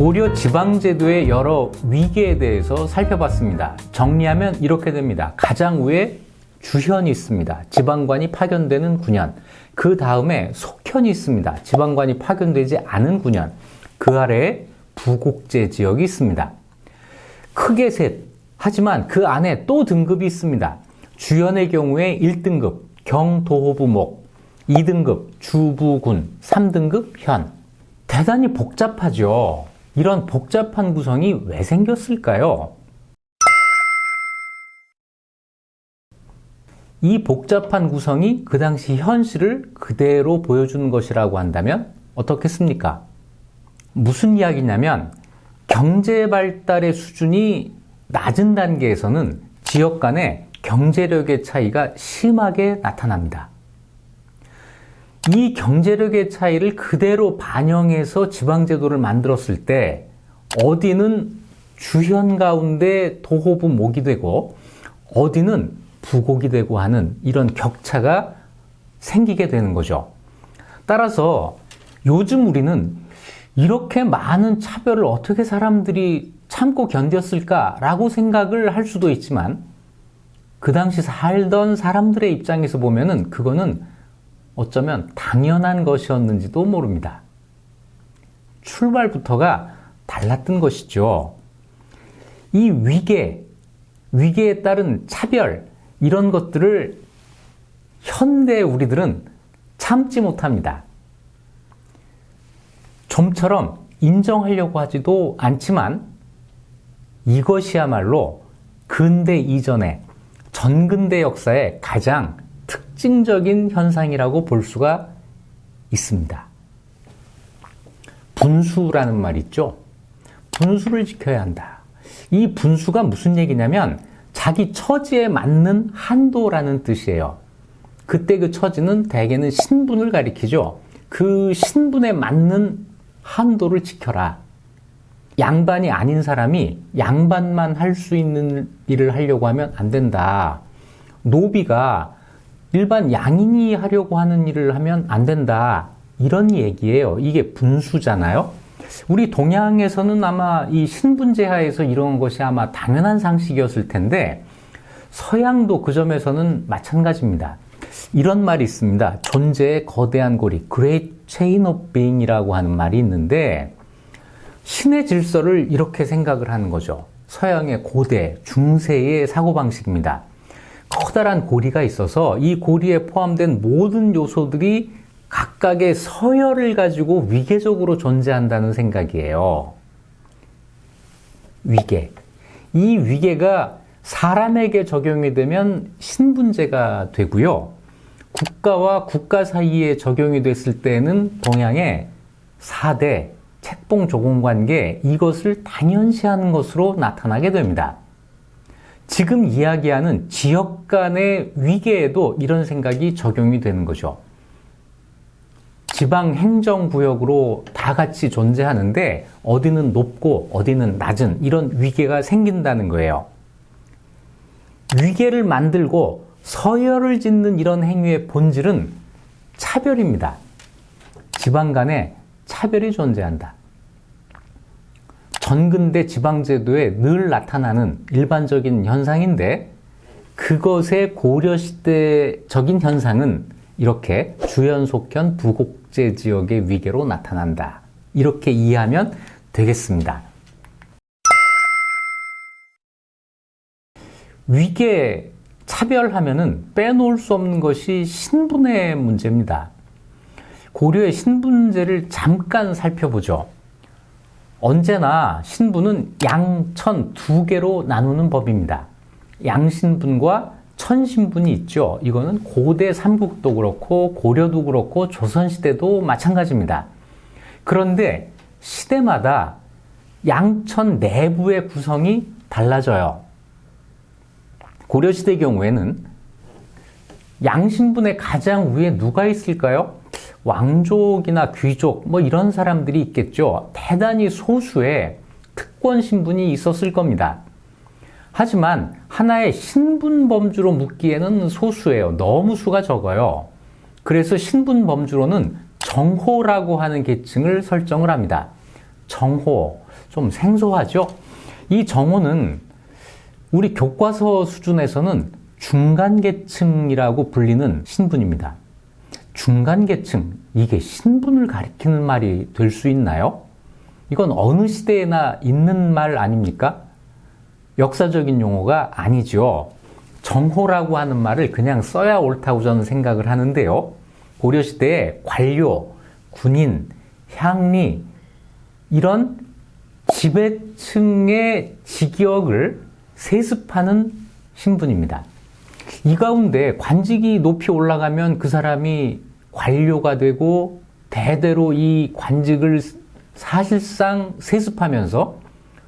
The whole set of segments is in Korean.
고려 지방제도의 여러 위계에 대해서 살펴봤습니다. 정리하면 이렇게 됩니다. 가장 위에 주현이 있습니다. 지방관이 파견되는 군현. 그 다음에 속현이 있습니다. 지방관이 파견되지 않은 군현. 그 아래에 부곡제 지역이 있습니다. 크게 셋. 하지만 그 안에 또 등급이 있습니다. 주현의 경우에 1등급 경도호부목, 2등급 주부군, 3등급 현. 대단히 복잡하죠. 이런 복잡한 구성이 왜 생겼을까요? 이 복잡한 구성이 그 당시 현실을 그대로 보여주는 것이라고 한다면 어떻겠습니까? 무슨 이야기냐면 경제 발달의 수준이 낮은 단계에서는 지역 간의 경제력의 차이가 심하게 나타납니다. 이 경제력의 차이를 그대로 반영해서 지방제도를 만들었을 때 어디는 주현 가운데 도호부 목이 되고 어디는 부곡이 되고 하는 이런 격차가 생기게 되는 거죠. 따라서 요즘 우리는 이렇게 많은 차별을 어떻게 사람들이 참고 견뎠을까라고 생각을 할 수도 있지만 그 당시 살던 사람들의 입장에서 보면은 그거는 어쩌면 당연한 것이었는지도 모릅니다. 출발부터가 달랐던 것이죠. 이 위계에 따른 차별, 이런 것들을 현대 우리들은 참지 못합니다. 좀처럼 인정하려고 하지도 않지만 이것이야말로 근대 이전의 전근대 역사의 가장 특징적인 현상이라고 볼 수가 있습니다. 분수라는 말 있죠? 분수를 지켜야 한다. 이 분수가 무슨 얘기냐면 자기 처지에 맞는 한도라는 뜻이에요. 그때 그 처지는 대개는 신분을 가리키죠. 그 신분에 맞는 한도를 지켜라. 양반이 아닌 사람이 양반만 할 수 있는 일을 하려고 하면 안 된다. 노비가 일반 양인이 하려고 하는 일을 하면 안 된다. 이런 얘기예요. 이게 분수잖아요. 우리 동양에서는 아마 이 신분제하에서 이런 것이 아마 당연한 상식이었을 텐데 서양도 그 점에서는 마찬가지입니다. 이런 말이 있습니다. 존재의 거대한 고리, Great Chain of Being이라고 하는 말이 있는데 신의 질서를 이렇게 생각을 하는 거죠. 서양의 고대, 중세의 사고방식입니다. 커다란 고리가 있어서 이 고리에 포함된 모든 요소들이 각각의 서열을 가지고 위계적으로 존재한다는 생각이에요. 위계. 이 위계가 사람에게 적용이 되면 신분제가 되고요. 국가와 국가 사이에 적용이 됐을 때는 동양의 4대 책봉 조공관계, 이것을 당연시하는 것으로 나타나게 됩니다. 지금 이야기하는 지역 간의 위계에도 이런 생각이 적용이 되는 거죠. 지방 행정구역으로 다 같이 존재하는데 어디는 높고 어디는 낮은 이런 위계가 생긴다는 거예요. 위계를 만들고 서열을 짓는 이런 행위의 본질은 차별입니다. 지방 간에 차별이 존재한다. 전근대 지방제도에 늘 나타나는 일반적인 현상인데 그것의 고려시대적인 현상은 이렇게 주현, 속현, 부곡제 지역의 위계로 나타난다. 이렇게 이해하면 되겠습니다. 위계, 차별하면은 빼놓을 수 없는 것이 신분의 문제입니다. 고려의 신분제를 잠깐 살펴보죠. 언제나 신분은 양천 두 개로 나누는 법입니다. 양신분과 천신분이 있죠. 이거는 고대 삼국도 그렇고 고려도 그렇고 조선시대도 마찬가지입니다. 그런데 시대마다 양천 내부의 구성이 달라져요. 고려시대 경우에는 양신분의 가장 위에 누가 있을까요? 왕족이나 귀족 뭐 이런 사람들이 있겠죠. 대단히 소수의 특권 신분이 있었을 겁니다. 하지만 하나의 신분 범주로 묻기에는 소수예요. 너무 수가 적어요. 그래서 신분 범주로는 정호라고 하는 계층을 설정을 합니다. 정호, 좀 생소하죠? 이 정호는 우리 교과서 수준에서는 중간계층이라고 불리는 신분입니다. 중간계층, 이게 신분을 가리키는 말이 될 수 있나요? 이건 어느 시대에나 있는 말 아닙니까? 역사적인 용어가 아니죠. 정호라고 하는 말을 그냥 써야 옳다고 저는 생각을 하는데요. 고려시대에 관료, 군인, 향리 이런 지배층의 직역을 세습하는 신분입니다. 이 가운데 관직이 높이 올라가면 그 사람이 관료가 되고 대대로 이 관직을 사실상 세습하면서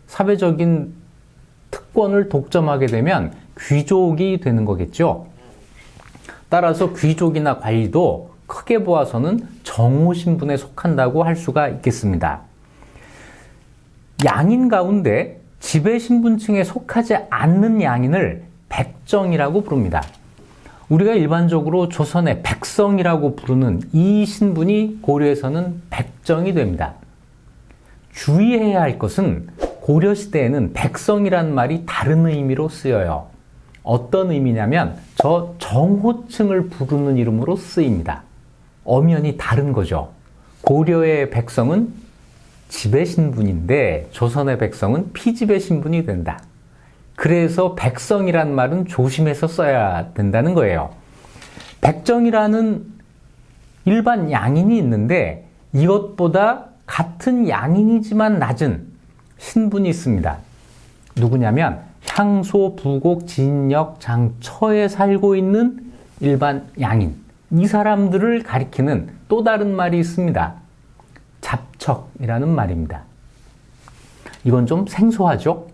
사회적인 특권을 독점하게 되면 귀족이 되는 거겠죠. 따라서 귀족이나 관리도 크게 보아서는 정호 신분에 속한다고 할 수가 있겠습니다. 양인 가운데 지배 신분층에 속하지 않는 양인을 백정이라고 부릅니다. 우리가 일반적으로 조선의 백성이라고 부르는 이 신분이 고려에서는 백정이 됩니다. 주의해야 할 것은 고려시대에는 백성이란 말이 다른 의미로 쓰여요. 어떤 의미냐면 저 정호층을 부르는 이름으로 쓰입니다. 엄연히 다른 거죠. 고려의 백성은 지배 신분인데 조선의 백성은 피지배 신분이 된다. 그래서 백성이란 말은 조심해서 써야 된다는 거예요. 백정이라는 일반 양인이 있는데 이것보다 같은 양인이지만 낮은 신분이 있습니다. 누구냐면 향소, 부곡, 진역, 장처에 살고 있는 일반 양인. 이 사람들을 가리키는 또 다른 말이 있습니다. 잡척이라는 말입니다. 이건 좀 생소하죠?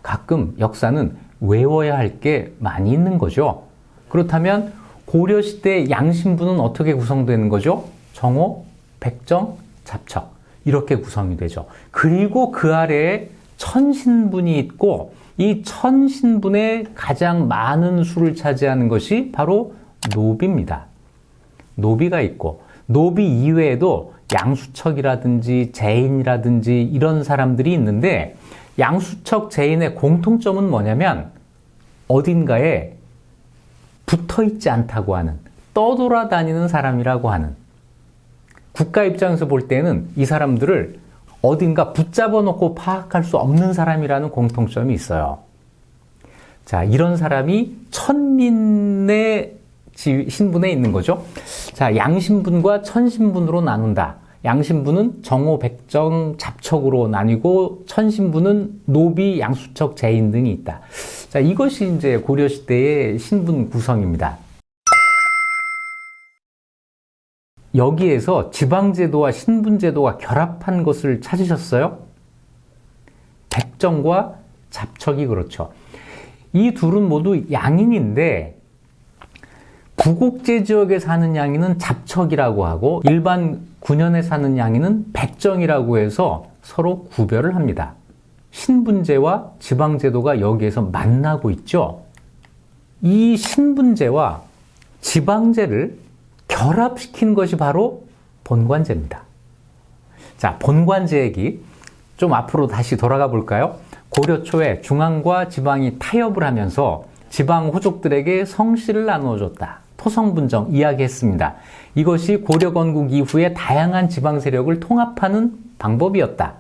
가끔 역사는 외워야 할 게 많이 있는 거죠. 그렇다면 고려시대 양신분은 어떻게 구성되는 거죠? 정호, 백정, 잡척 이렇게 구성이 되죠. 그리고 그 아래에 천신분이 있고 이 천신분의 가장 많은 수를 차지하는 것이 바로 노비입니다. 노비가 있고 노비 이외에도 양수척이라든지 제인이라든지 이런 사람들이 있는데 양수척 제인의 공통점은 뭐냐면 어딘가에 붙어있지 않다고 하는, 떠돌아다니는 사람이라고 하는, 국가 입장에서 볼 때는 이 사람들을 어딘가 붙잡아 놓고 파악할 수 없는 사람이라는 공통점이 있어요. 자, 이런 사람이 천민의 신분에 있는 거죠. 자, 양신분과 천신분으로 나눈다. 양신분은 정호, 백정, 잡척으로 나뉘고 천신분은 노비, 양수척, 제인 등이 있다. 자, 이것이 이제 고려시대의 신분 구성입니다. 여기에서 지방제도와 신분제도가 결합한 것을 찾으셨어요? 백정과 잡척이 그렇죠. 이 둘은 모두 양인인데 부곡제 지역에 사는 양인은 잡척이라고 하고 일반 군현에 사는 양인은 백정이라고 해서 서로 구별을 합니다. 신분제와 지방제도가 여기에서 만나고 있죠. 이 신분제와 지방제를 결합시킨 것이 바로 본관제입니다. 자, 본관제 얘기 좀 앞으로 다시 돌아가 볼까요? 고려 초에 중앙과 지방이 타협을 하면서 지방 호족들에게 성씨를 나누어 줬다. 토성분정 이야기했습니다. 이것이 고려 건국 이후에 다양한 지방 세력을 통합하는 방법이었다.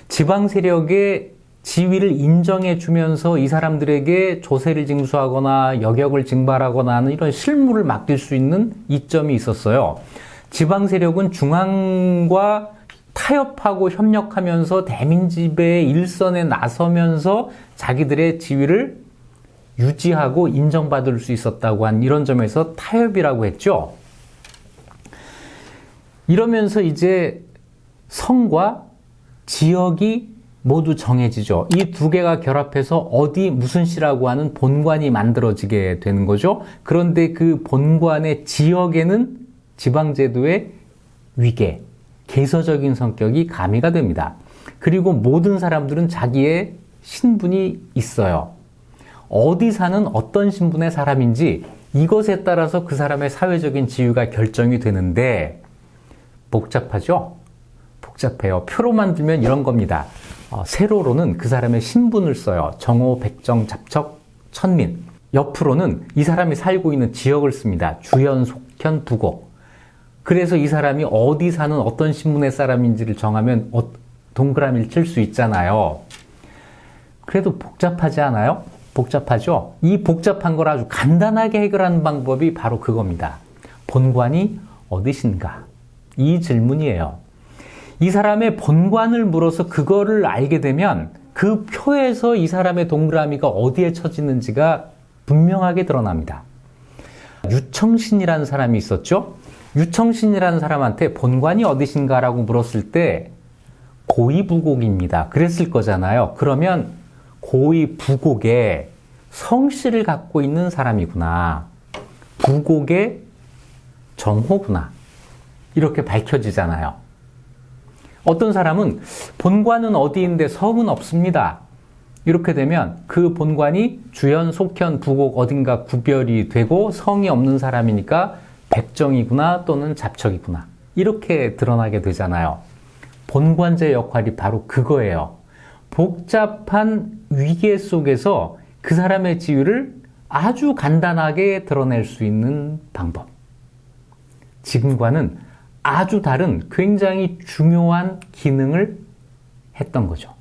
지방 세력의 지위를 인정해 주면서 이 사람들에게 조세를 징수하거나 여격을 징발하거나 하는 이런 실무를 맡길 수 있는 이점이 있었어요. 지방 세력은 중앙과 타협하고 협력하면서 대민지배의 일선에 나서면서 자기들의 지위를 유지하고 인정받을 수 있었다고 한 이런 점에서 타협이라고 했죠. 이러면서 이제 성과 지역이 모두 정해지죠. 이 두 개가 결합해서 어디 무슨 시라고 하는 본관이 만들어지게 되는 거죠. 그런데 그 본관의 지역에는 지방제도의 위계, 계서적인 성격이 가미가 됩니다. 그리고 모든 사람들은 자기의 신분이 있어요. 어디 사는 어떤 신분의 사람인지 이것에 따라서 그 사람의 사회적인 지위가 결정이 되는데 복잡하죠? 복잡해요. 표로만 들면 이런 겁니다. 세로로는 그 사람의 신분을 써요. 정오, 백정, 잡척, 천민. 옆으로는 이 사람이 살고 있는 지역을 씁니다. 주현, 속현, 부곡. 그래서 이 사람이 어디 사는 어떤 신분의 사람인지를 정하면 동그라미를 칠 수 있잖아요. 그래도 복잡하지 않아요? 복잡하죠? 이 복잡한 걸 아주 간단하게 해결하는 방법이 바로 그겁니다. 본관이 어디신가? 이 질문이에요. 이 사람의 본관을 물어서 그거를 알게 되면 그 표에서 이 사람의 동그라미가 어디에 처지는지가 분명하게 드러납니다. 유청신이라는 사람이 있었죠? 유청신이라는 사람한테 본관이 어디신가라고 물었을 때 고위부곡입니다. 그랬을 거잖아요. 그러면 고위부곡에 성씨를 갖고 있는 사람이구나. 부곡의 정호구나. 이렇게 밝혀지잖아요. 어떤 사람은 본관은 어디인데 성은 없습니다. 이렇게 되면 그 본관이 주현, 속현, 부곡 어딘가 구별이 되고 성이 없는 사람이니까 백정이구나 또는 잡척이구나. 이렇게 드러나게 되잖아요. 본관자의 역할이 바로 그거예요. 복잡한 위계 속에서 그 사람의 지위를 아주 간단하게 드러낼 수 있는 방법. 지금과는 아주 다른 굉장히 중요한 기능을 했던 거죠.